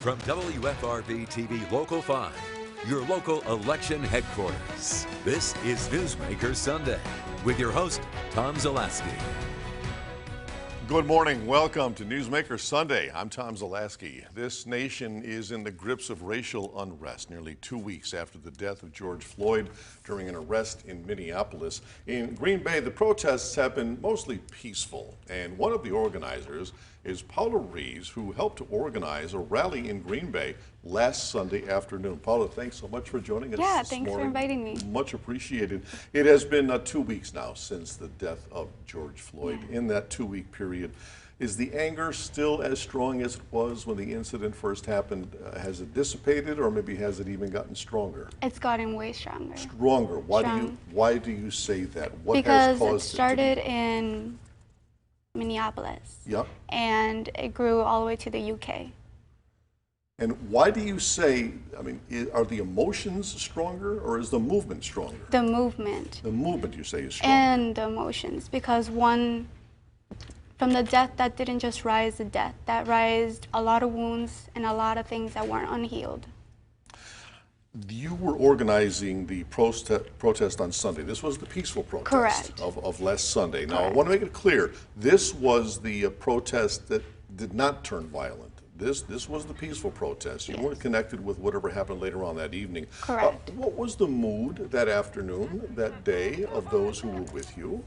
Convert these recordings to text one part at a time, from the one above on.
From WFRV TV Local 5, your local election headquarters, this is Newsmaker Sunday with your host, Tom Zalaski. Good morning. Welcome to Newsmaker Sunday. I'm Tom Zalaski. This nation is in the grips of racial unrest nearly 2 weeks after the death of George Floyd during an arrest in Minneapolis. In Green Bay, the protests have been mostly peaceful, and one of the organizers is Paula Reeves, who helped to organize a rally in Green Bay last Sunday afternoon. Paula, thanks so much for joining us this morning. Yeah, thanks for inviting me. Much appreciated. It has been 2 weeks now since the death of George Floyd. In that 2-week period, is the anger still as strong as it was when the incident first happened? Has it dissipated, or maybe has it even gotten stronger? It's gotten way stronger. Stronger. Why do you say that? What because has caused it started in Minneapolis. Yep. And it grew all the way to the UK. And why do you say, I mean, are the emotions stronger, or is the movement stronger? The movement. The movement, you say, is stronger. And the emotions, because from the death, that didn't just rise the death, that raised a lot of wounds and a lot of things that weren't unhealed. You were organizing the protest on Sunday. This was the peaceful protest. Correct. Of last Sunday. Now, Correct. I want to make it clear, this was the protest that did not turn violent. This was the peaceful protest. You weren't connected with whatever happened later on that evening. Correct. What was the mood that afternoon, that day, of those who were with you?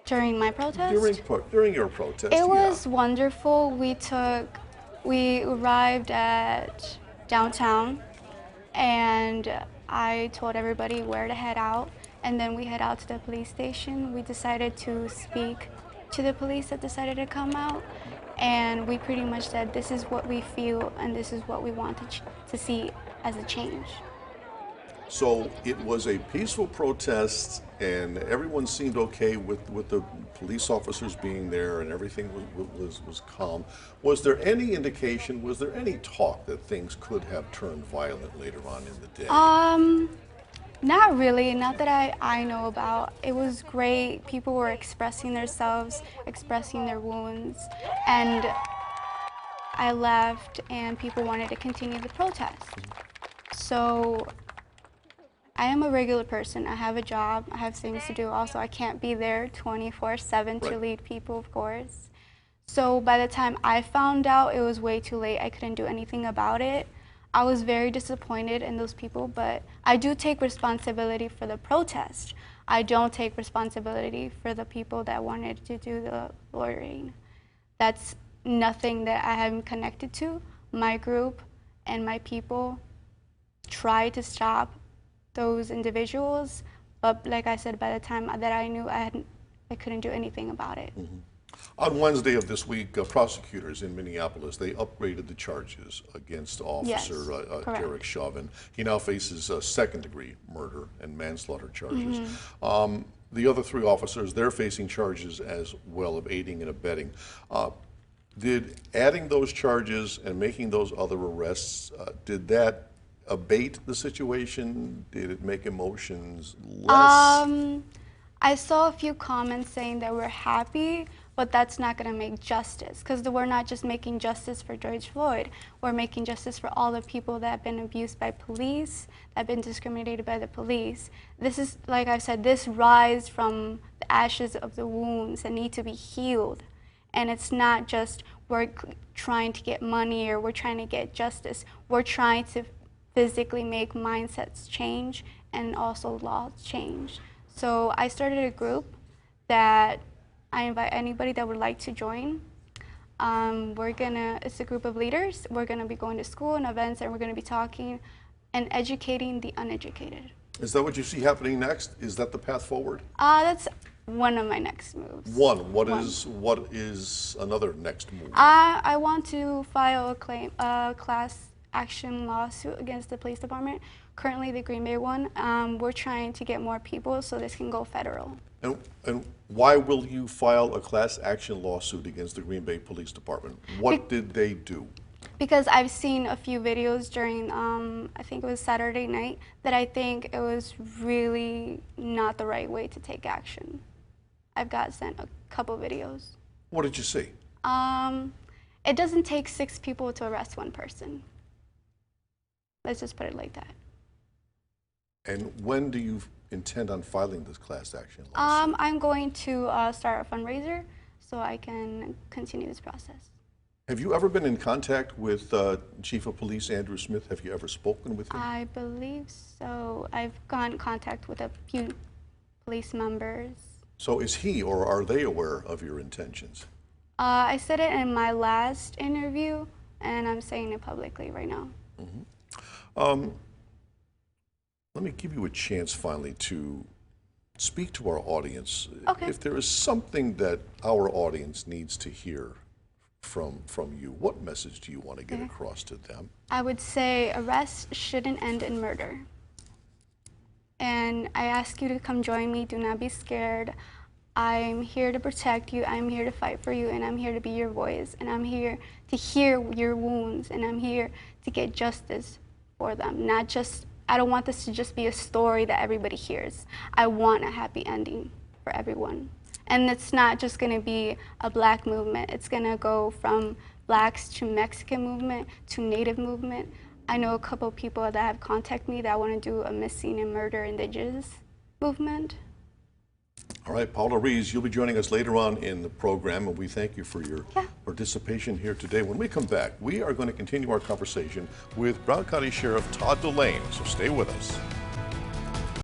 During my protest? During your protest, It was wonderful. We arrived at downtown, and I told everybody where to head out, and then we head out to the police station. We decided to speak to the police that decided to come out, and we pretty much said, this is what we feel, and this is what we want to see as a change. So it was a peaceful protest, and everyone seemed okay with the police officers being there, and everything was calm. Was there any indication, was there any talk that things could have turned violent later on in the day? Not really, not that I know about. It was great. People were expressing themselves, expressing their wounds, and I left, and people wanted to continue the protest. So I am a regular person. I have a job. I have things to do. Also, I can't be there 24/7 to lead people, of course. So by the time I found out, it was way too late. I couldn't do anything about it. I was very disappointed in those people, but I do take responsibility for the protest. I don't take responsibility for the people that wanted to do the loitering. That's nothing that I am connected to. My group and my people tried to stop those individuals, but like I said, by the time that I knew, I couldn't do anything about it. Mm-hmm. On Wednesday of this week, prosecutors in Minneapolis, they upgraded the charges against Officer Derek Chauvin. He now faces second-degree murder and manslaughter charges. Mm-hmm. The other 3 officers, they're facing charges as well of aiding and abetting. Did adding those charges and making those other arrests, did that abate the situation? Did it make emotions less? I saw a few comments saying that we're happy, but that's not going to make justice, because we're not just making justice for George Floyd. We're making justice for all the people that have been abused by police, that have been discriminated by the police. This is, like I said, this rise from the ashes of the wounds that need to be healed. And it's not just we're trying to get money or we're trying to get justice. We're trying to physically make mindsets change and also laws change. So I started a group that I invite anybody that would like to join. It's a group of leaders. We're gonna be going to school and events, and we're gonna be talking and educating the uneducated. Is that what you see happening next? Is that the path forward? That's one of my next moves. What is another next move? I want to file a class action lawsuit against the police department. Currently, the Green Bay one. We're trying to get more people so this can go federal. And why will you file a class action lawsuit against the Green Bay Police Department? What did they do? Because I've seen a few videos during, I think it was Saturday night, that I think it was really not the right way to take action. I've got sent a couple videos. What did you see? it doesn't take 6 people to arrest 1 person. Let's just put it like that. And when do you intend on filing this class action lawsuit? I'm going to start a fundraiser so I can continue this process. Have you ever been in contact with Chief of Police Andrew Smith? Have you ever spoken with him? I believe so. I've gotten in contact with a few police members. So is he or are they aware of your intentions? I said it in my last interview, and I'm saying it publicly right now. Let me give you a chance finally to speak to our audience. Okay. If there is something that our audience needs to hear from you, what message do you want to get across to them? I would say arrest shouldn't end in murder. And I ask you to come join me. Do not be scared. I'm here to protect you. I'm here to fight for you, and I'm here to be your voice. And I'm here to hear your wounds, and I'm here to get justice for them. Not just, I don't want this to just be a story that everybody hears. I want a happy ending for everyone. And it's not just going to be a Black movement. It's going to go from Blacks to Mexican movement to Native movement. I know a couple people that have contacted me that want to do a missing and murder Indigenous movement. All right, Paula Rees, you'll be joining us later on in the program, and we thank you for your participation here today. When we come back, we are going to continue our conversation with Brown County Sheriff Todd Delane, so stay with us.